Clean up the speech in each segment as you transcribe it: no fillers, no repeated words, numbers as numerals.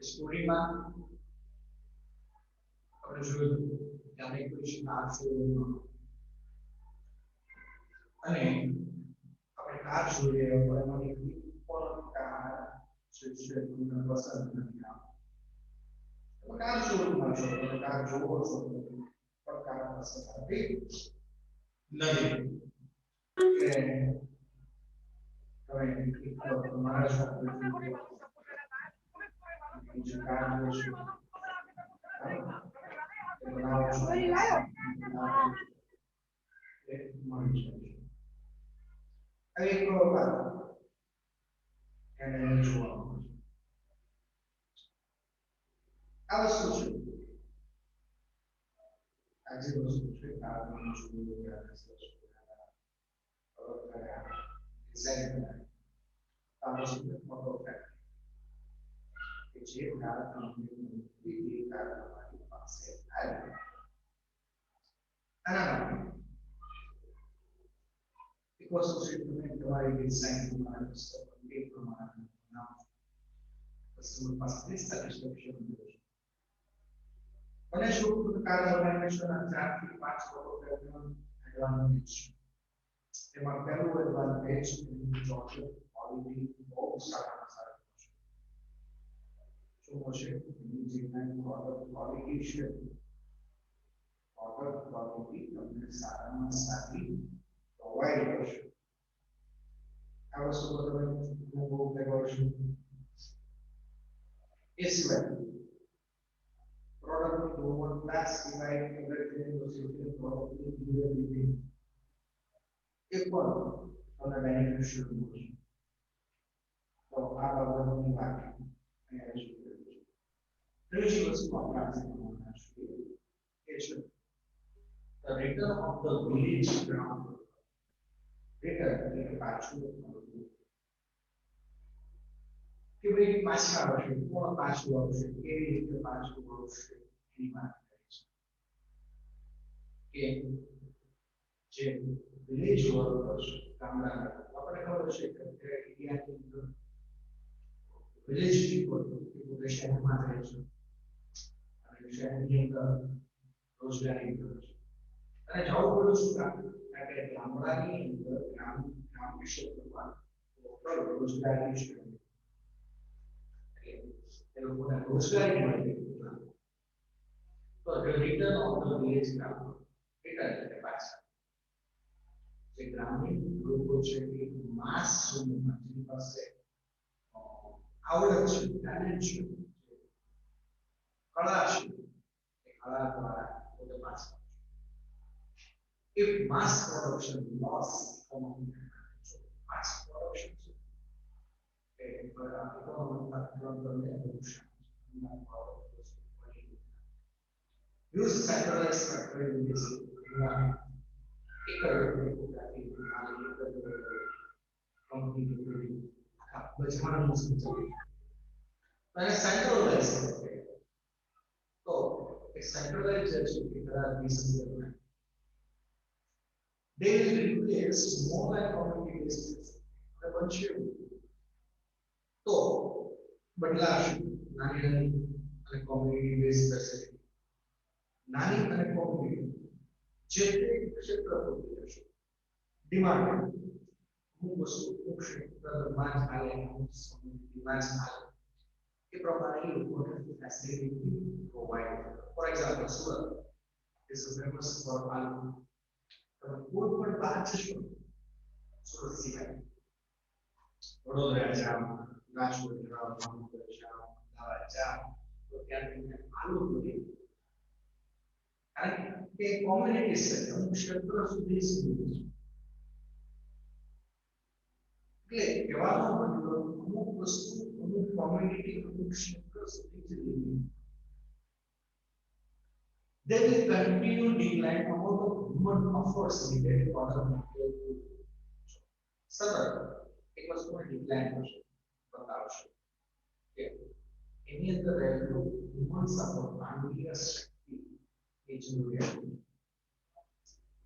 સ્ટોરીમાં આપણે જોયું કે આપણે કોઈ કાર શોરૂમમાં અને આપણે કાર જોઈએ તો એમાંથી પણ કાર જે છે તમને પસંદ નથી આવતી કાર શોરૂમમાં છો તમે કાર જોવો છો પણ કાર પસંદ આવતી નથી કે તમે તમારા શોખ જે કાર જોશો બનાવો છો એ મળી શકે હવે એક વાત એને જોવાનું આ વસ્તુ છે આજે વસ્તુ છે કારનું જોવું ડિઝાઇન આ વસ્તુ મોટો ફેક્ટ કે જે કાર કંપની બીજી કાર તમારી પાસે આવી આના એક વસ્તુ છે તમે તમારી ડિઝાઇન તમારી સ્ટોરી એ પ્રમાણે બનાવો કસ્ટમર પાસે સેટિસ્ફેક્શન મળે મને શું કાર ઓર્ગેનાઇઝેશન 4 થી 5 ફોટોગ્રાફીનો એડવાન્ટેજ એમાં પહેલું એડવાન્ટેજ ચોકલેટ ક્વોલિટી બહુ સારા છે શું હશે જે પ્રોડક્ટ ક્વોલિટી છે પ્રોડક્ટ ક્વોલિટી તમને સારામાં સારી પ્રોવાઈડ કરશે આ વસ્તુ તમે બહુ કરશો એ સિવાય product over class divide everything was using product durability એ પણ તમને બેનિફિશિયલ મળશે તો આ બાબતની વાત અહીંયા રજૂ કરી છે ત્રીજી વસ્તુ આપણે આજે જોવાના છીએ એ છે the return of the village ground return એટલે પાછું કે ભાઈ પાછા આવશે કોણ પાછું આવશે કેવી રીતે પાછું આવશે એની વાત કરે છે કે જે વિલેજ વર્કર્સ ગામડાના આપણે ખબર છે કે ઇન્ડિયાની અંદર વિલેજ પીપલ એ પોતે શહેરમાં રહે છે અને શહેરની અંદર રોજગારી કરે છે અને જવું પડ્યું શું કારણ કે ગામડાની અંદર ગ્રામ ક્ષેત્રમાં રોજગારી છે એ લોકોને રોજગારી મળે તો return of the village gram return એટલે પાછા જે ગ્રામીણ લોકો છે એ માસ સમૂહમાં જેની પાસે આવડત છે ટેલેન્ટ છે કળા છે એ કળા દ્વારા પોતે પાછા if mass production loss economic mass production use centralized factory units they will replace more than community basis તો બદલાશે નાની નાની અને કોમ્યુનિટી બેઝ ફેસિલિટી નાની અને કોમ્યુનિટી જે તે ક્ષેત્ર હોતી હશે ડિમાન્ડ અમુક વસ્તુ અમુક ક્ષેત્રમાં જ ચાલે અમુક કોમ્યુનિટીમાં જ ચાલે એ પ્રમાણે લોકોને ફેસિલિટી પ્રોવાઈડ કરે for example Surat is famous for aloo તમે કોઈ પણ બહાર જશો સુરત સિવાય વડોદરા જાઓ રાજકોટ જાઓ ભાવનગર જાઓ અમદાવાદ જાઓ તો ત્યાં તમને આલુ પૂરી કારણ કે કોમ્યુનિટી છે અમુક ક્ષેત્ર સુધી સીમિત છે એટલે કહેવાનો મતલબ અમુક વસ્તુ અમુક કોમ્યુનિટી અમુક ક્ષેત્ર સુધી જ limit they will continue decline amount of human efforts needed for the material to સતત એક વસ્તુમાં ડિક્લાઇન થશે બતાવશે કે એની અંદર રહેલું હ્યુમન સપોર્ટ માનવીય શક્તિ એ જરૂરિયાત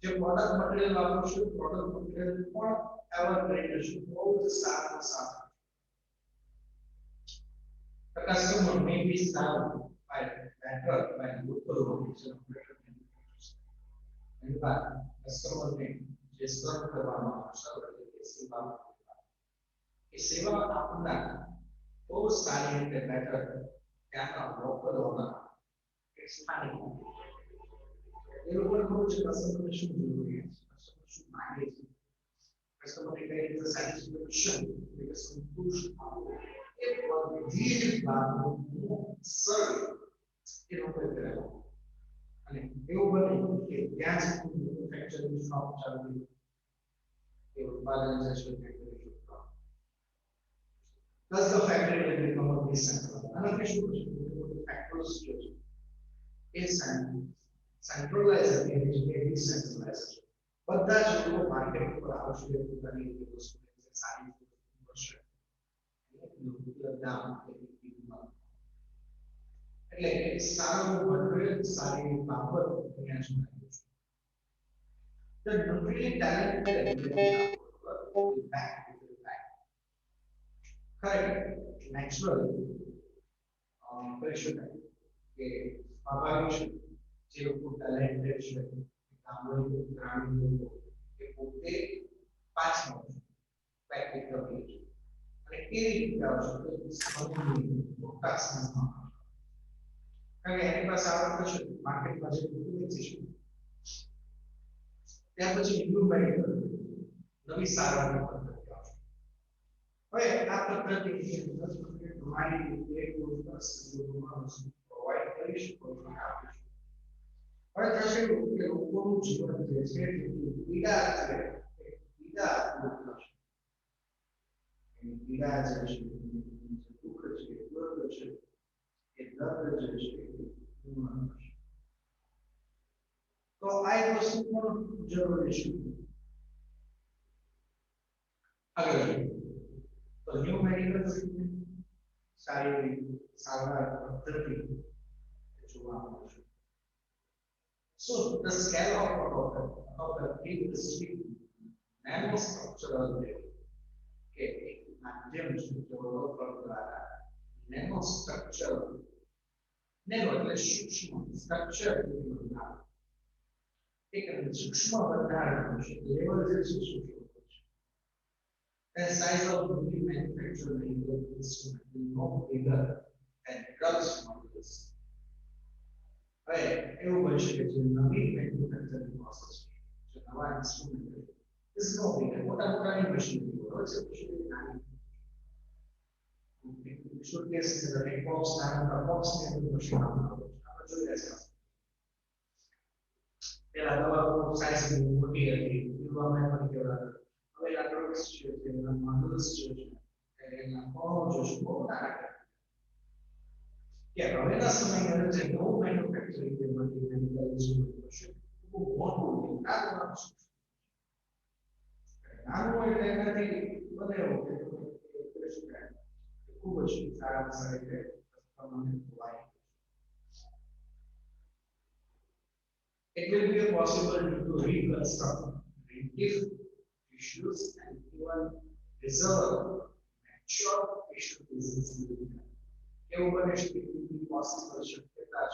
જે પ્રોડક્ટ મટીરીયલ વાપરશે પ્રોડક્ટ મટીરીયલ પણ એવર ગ્રેડ હશે બહુ જ સારું customer may be served by better by local location operator manufacturers. ઘણી વાર કસ્ટમરને જે સર્વ કરવામાં આવશે એ સેવા એ સેવા આપનાર બહુ સારી રીતે બેટર ત્યાંના લોકલ ઓનર એ સ્થાનિક એ લોકોને ખબર છે કસ્ટમરને શું જરૂરી છે કસ્ટમર શું માંગે છે કસ્ટમરની કઈ રીતે સેટિસ્ફેક્શન એટલે સંતુષ્ટ આપવો એ બધી જ બાબતોનું સર્વે એ લોકોએ કરેલો અને એવું બને કે ત્યાં સુધી મેન્યુફેક્ચરિંગ શોપ ચાલતી એ ઉત્પાદન જે છે factory thus the factory will become a decentralized અને શું છે ફેક્ટરીઝ જે છે એ સેન્ટ્રલાઇઝ અને ડિસેન્ટ્રલાઇઝ બધા જ લોકો માર્કેટ પર આવશે પોતાની વસ્તુ સારી વસ્તુ મળશે દામ એટલે સારું મટીરીયલ સારી બાબત અહીંયા જણાવ્યું છે the really talented individual back correct natural કરી શકાય કે સ્વાભાવિક છે જે લોકો ટેલેન્ટેડ છે ગામડે ગ્રામીણ લોકો એ પોતે પાછળ પ્રેક્ટિસ કરે છે અને કેવી રીતે આવશે મોટા સંસ્થામાં કારણ કે એની પાસે આવડત છે માર્કેટમાં જે વેચી છે ત્યાર પછી ન્યૂ મેડિકલ નવી સારવારની પદ્ધતિ આવશે હવે આ પદ્ધતિ તમારી એક વસ્તુ પ્રોવાઈડ કરી શકો છો આપી શકો હવે થશે કે લોકોનું જીવન જે છે પીડા છે પીડા થશે પીડા જે છે દુઃખ છે દર્દ છે એ દર્દ જે છે તો આ એક વસ્તુ પણ જરૂરી છે આગળ તો ન્યૂ મેડિકલ ટ્રીટમેન્ટ સારી સારવાર પદ્ધતિ જોવા મળશે so the scale of the big district nanostructural level કે માધ્યમ છે ડેવલપર દ્વારા nanostructural nano એટલે સૂક્ષ્મ સ્ટ્રક્ચર એક સૂક્ષ્મ બંધારણ છે લેવલ જે છે સૂક્ષ્મ the size of the manufactured medical instrument will no bigger than drugs molecules. હવે એવું બની શકે છે નવી મેન્યુફેક્ચરિંગ પ્રોસેસ જે નવા ઇન્સ્ટ્રુમેન્ટ is no bigger મોટા મોટાની મશીનરી હોય છે મશીનરી નાની should be a box નાના બોક્સ ને મશીન આપણે જોઈ રહ્યા છીએ પેલા દવા સાઈઝ મોટી હતી યુવામાં પણ કેવા હવે આ ડ્રગ્સ છે તેના મોડલ્સ છે એના કોનો જો બહુ નાના કે હવેના સમયની અંદર જે નવું મેન્યુફેક્ચરિંગ જે બધી મેડિકલ ઇન્સ્ટ્રુમેન્ટ છે ખૂબ મોટું નાનું એટલે એનાથી બને એવું કે ખૂબ જ સારા સારી રીતે પ્રમાણે ખોવાય it will be possible to reconstruct reduce tissues and even preserve mature tissue pieces. એવું બને છે કે પોસિબલ શક્યતા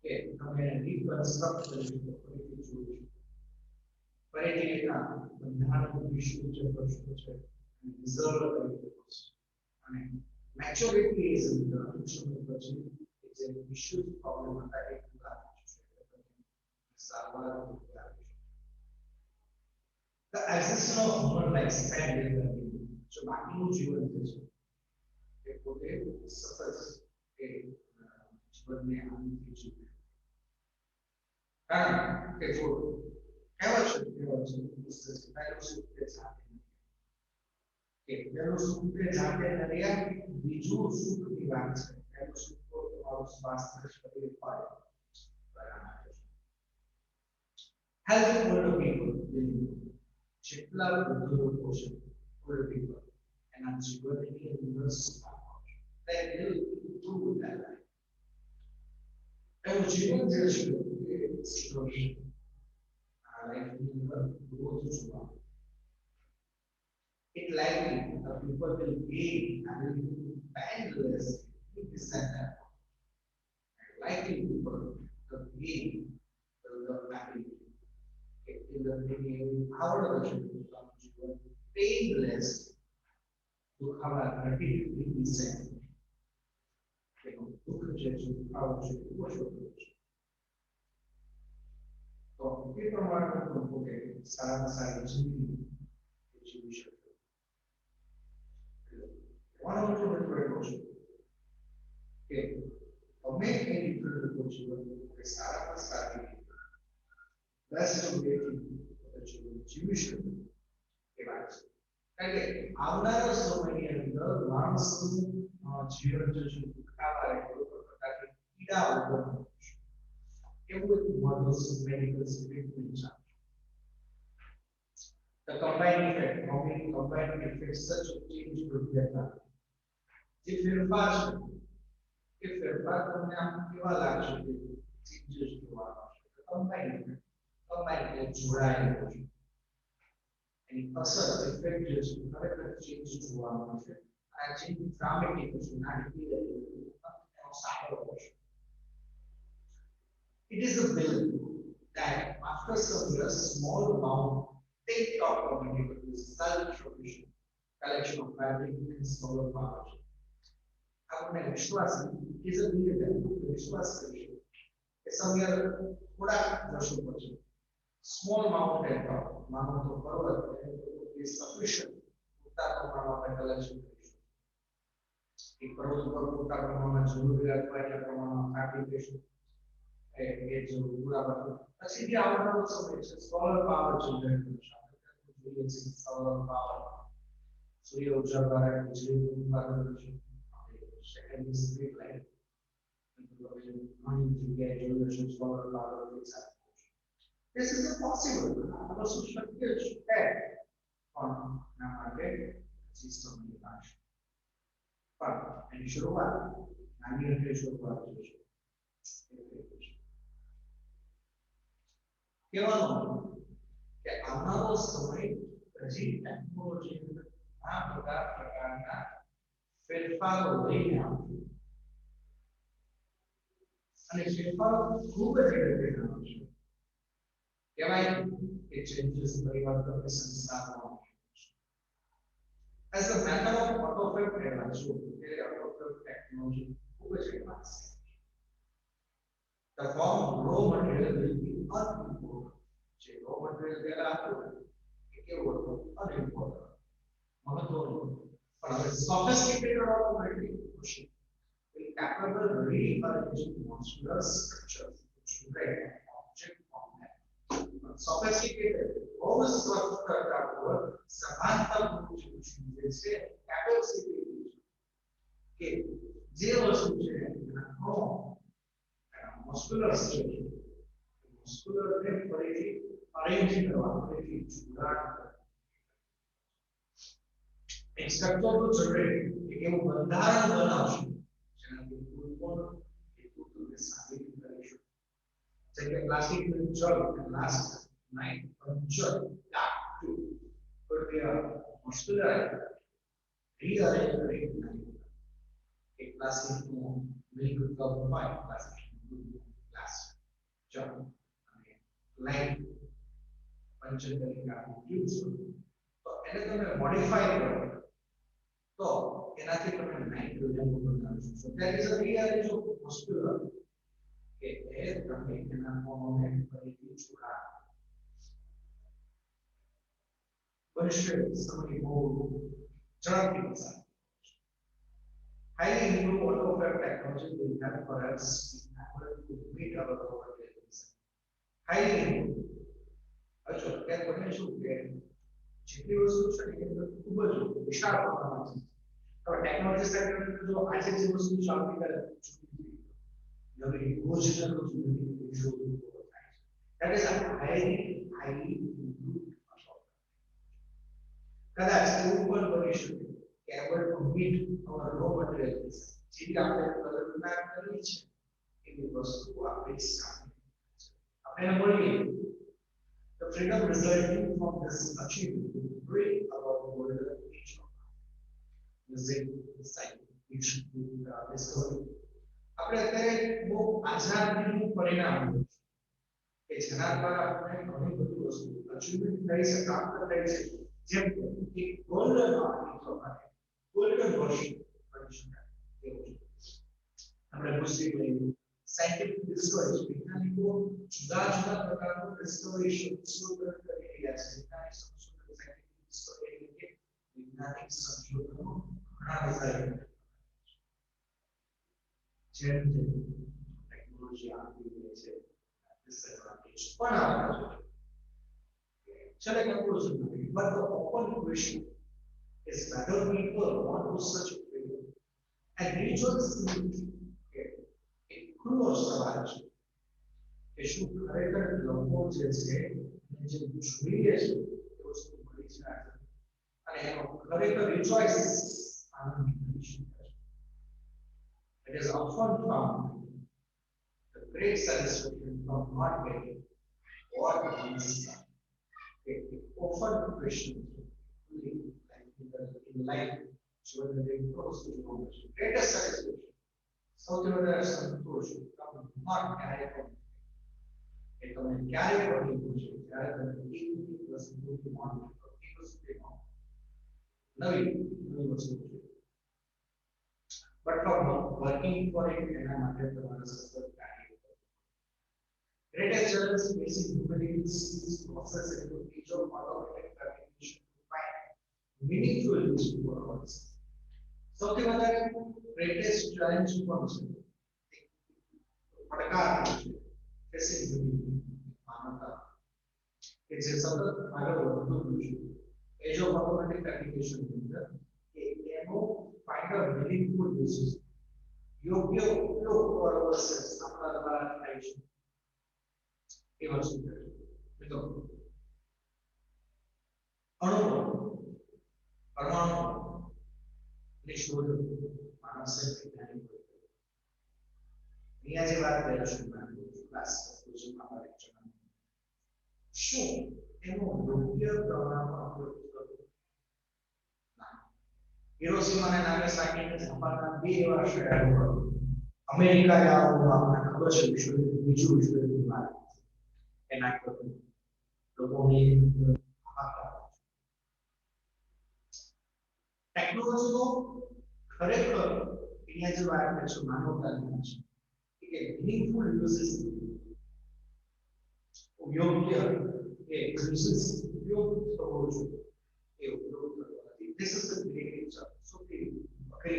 છે કે તમે રીકન્સ્ટ્રક્ટ કરી શકો ફરીથી જોઈ શકો ફરીથી એના બંધારણ ટિશ્યુ જે વસ્તુ છે રિઝર્વ કરી શકો અને મેચ્યોરિટી ઇઝ ટૂંક સમય પછી જે ટિશ્યુ પ્રોબ્લેમ હતા એ the existence of human lifespan will continue. So, બાકીનું જીવન જે છે એ પોતે સતત એ જીવનને આનંદથી જીવે કારણ કે જો કહેવાય છે પહેલું સુખ તે જાતે કે પહેલું સુખ તે જાતે નર્યા બીજું સુખની વાત છે પહેલું સુખ તો તમારું સ્વાસ્થ્ય શરીર હોય બરાબર healthy older people will જેટલા વૃદ્ધ લોકો છે older people એના જીવનની અંદર સુધાર આવશે they will improve their life એનું જીવન જે છે એ સુધરશે આ લાઈફની અંદર ગ્રોથ જોવા it likely the people will gain ability to bend and that. Likely people, the gain, the happiness. In the beginning, our version becomes painless to our repeatedly descent. Dukkha છે આવું છે ઓછો તો એ પ્રમાણે પોતે સારામાં સારી જિંદગી જીવી શકે કોનો ઓછો એટલો એટલો છે કે તમે એ રીતે જીવન સારામાં સારી બેસ્ટ વેથી જીવન જીવી શકો એ વાત છે કારણ કે આવનારા સમયની અંદર માણસનું જીવન જે છે દુખાવા કોઈ પ્રકારની પીડા ઉત્પન્ન થશે એવું એક મહત્વનું મેડિકલ ટ્રીટમેન્ટ છે The combined effect, how many combined effects such a change would be applied? If you're fast, if you're fast, you are actually changes to our combined effect, combined joy. And asal effect is another change to our effect. I think dramatic is not clear. It is a bill that after some years, small amount take out of the self-sufficient collection of fabric and solar power. આપણે વિશ્વાસ is a big event. વિશ્વાસ કરીએ કે સમય થોડા વર્ષો પછી small amount take out માનો તો પર્વત is sufficient પૂરતા પ્રમાણમાં collection કરીશું એક પર્વત પર પૂરતા પ્રમાણમાં જરૂરિયાત હોય તે પ્રમાણમાં fabrication એ જો પૂરા બધું પછી જે આવનારો સમય છે solar power generate કરશે solar power સૂર્ય ઉર્જા દ્વારા વીજળીનું ઉત્પાદન કરશે second is grid line ઘણી જગ્યાએ જોયું હશે solar power this is possible આ વસ્તુ શક્ય છે પણ ના માટે સિસ્ટમની ભાષા પણ એની શરૂઆત નાની રીતે શરૂઆત છે કહેવાનું કે આવનારો સમય હજી ટેકનોલોજી આ બધા પ્રકારના ફેરફારો લઈને આવશે અને ફેરફારો ખૂબ જ ઝડપથી આવશે કહેવાય કે ચેન્જીસ પરિવર્તન સંસ્થાનો as a matter of autoframe કહેવાય છે કે autoframe ટેકનોલોજી ખૂબ જ advance the form raw material will be unimportant જે raw material પહેલા હતું એ કેવું હતું unimportant મહત્વનું પણ હવે sophisticated automatic machine will capable rearranging modular structures to create an object from that sophisticated બહુ સ્વસ્થ કરતા હોય સભાનતા પૂર્ણ જે છે capacity કે જે વસ્તુ છે એના muscular structure muscular ને ફરીથી અરેન્જ કરવા ફરીથી જોડાણ એક સ્ટ્રક્ચર નું જનરેટ એક એવું બંધારણ બનાવશે જેનાથી કોઈ પણ એ તૂટને સાબિત કરી શકે જેમ કે પ્લાસ્ટિક નું જળ લાસ્ટ નાઇટ પંચર ડાક ટુ પર તે muscular rearrange કરી એક પ્લાસ્ટિક નું મિલ્ક કપ હોય પ્લાસ્ટિક glass jug અને લાઈન પંચર તરીકે આપણે યુઝ તો એને તમે મોડિફાઈ કરો તો એનાથી તમે નાઇટ્રોજન બનાવી શકશો that is a reality of muscular કે એ તમે એના કોમ્પોનેન્ટ ફરીથી જોડા મનુષ્ય સમય બહુ ઝડપથી પસાર highly improved autoframe technology will help for us to meet our goals. Highly improved. અચ્છા કે બને શું કે જેટલી વસ્તુ છે એ ખૂબ જ વિશાળ પ્રમાણમાં છે હવે ટેકનોલોજી સેક્ટર જો આજે જે વસ્તુ ચાલતી કરે નવી યોજનાનો સુધી શોધ થાય છે that is highly improved કદાચ એવું પણ બની શકે able to meet our raw material needs. જે આપણે કલ્પના કરી છે એવી વસ્તુ આપણી સામે આપણે બોલીએ the freedom resulting from this achievement will bring about golden age of music, science, fiction, discovery, આપણે અત્યારે બહુ આઝાદીનું પરિણામ કે જેના દ્વારા આપણે ઘણી બધી વસ્તુ અચીવમેન્ટ કરી છે, પ્રાપ્ત કરી છે, જેમ કે એક ગોલ્ડન માટે ગોલ્ડન વર્ષ કરી શકાય તેવું છે. આપણે પૂછી લઈએ સાયન્ટિફિક રિસર્ચ વૈજ્ઞાનિકો જુદા જુદા પ્રકારનું ડિસ્કવરી સંશોધન કરી રહ્યા છે. વૈજ્ઞાનિક સંશોધન સાયન્ટિફિક ડિસ્કવરી એટલે કે વૈજ્ઞાનિક સંશોધનો ઘણા બધા જેમ જેમ ટેકનોલોજી આગળ વધે છે disadvantage પણ આવે છે. Shall I conclude? But the open question is whether people want to such a freedom. And rejoice in it. એક ખુલ્લો સવાલ છે કે શું ખરેખર લોકો જે છે જે જોઈએ છે એ વસ્તુ મળી છે અને એનો ખરેખર રિજોઇસ આનંદ કરી શકે છે. It is often found the great satisfaction from not getting what one is. It often questions in life whether they close to knowledge. Greatest satisfaction. સૌથી વધારે સંતોષ તમે not ક્યારે પણ એ તમે ક્યારે પણ લીધું છે ત્યારે તમે એક વસ્તુથી માનો છો એક વસ્તુથી માનો નવી વસ્તુ છે. But for working for it એના માટે તમારે સતત કાર્ય કરવું. Greatest challenge facing humanity is process and the age of automatic communication to find meaningful use for us. સૌથી વધારે greatest challenge કોણ છે? પડકાર છે facing humanity માનવતા કે જે સતત આગળ વધતું છે. એજ ઓફ automatic communication ની અંદર કે એનો find a meaningful uses યોગ્ય ઉપયોગ કરવો છે આપણા દ્વારા થાય છે એ વસ્તુ છે. મિત્રો પરમાણુ ની શોધ માણસે વૈજ્ઞાનિક અહીંયા જે વાત કરી છું ક્લાસ શું એનો યોગ્ય પ્રમાણમાં ઉપયોગ કરવો? હિરોશીમા અને નાગાસાકી જાપાનના બે એવા શહેરો અમેરિકાએ આપણને ખબર છે બીજું વિશ્વયુદ્ધ બાદ એના કરતું લોકોની ટેકનોલોજીનો ખરેખર અહીંયા જે વાત કરે છે માનવતાની છે કે મીનિંગફુલ યુઝેસ યોગ્ય કે યુઝેસ ઉપયોગ કરવો જોઈએ એ ઉપયોગ કરવાથી this is the great answer. So okay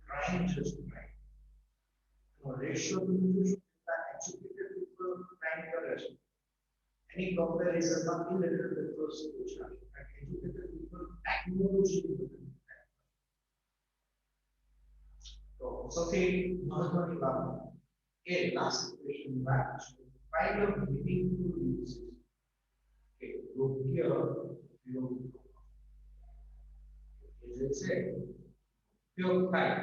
trying just right ratio to educated people trying કરે છે any comparison not illiterate people social educated people technology તો સૌથી મહત્વની વાત એ લાસ્ટ ક્વેશ્ચન વાત છે find a meaningful uses કે યોગ્ય ઉપયોગ એ જે છે ઉપયોગ થાય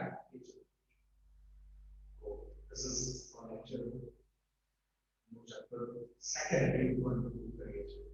this is for lecture chapter second one કરીએ છીએ.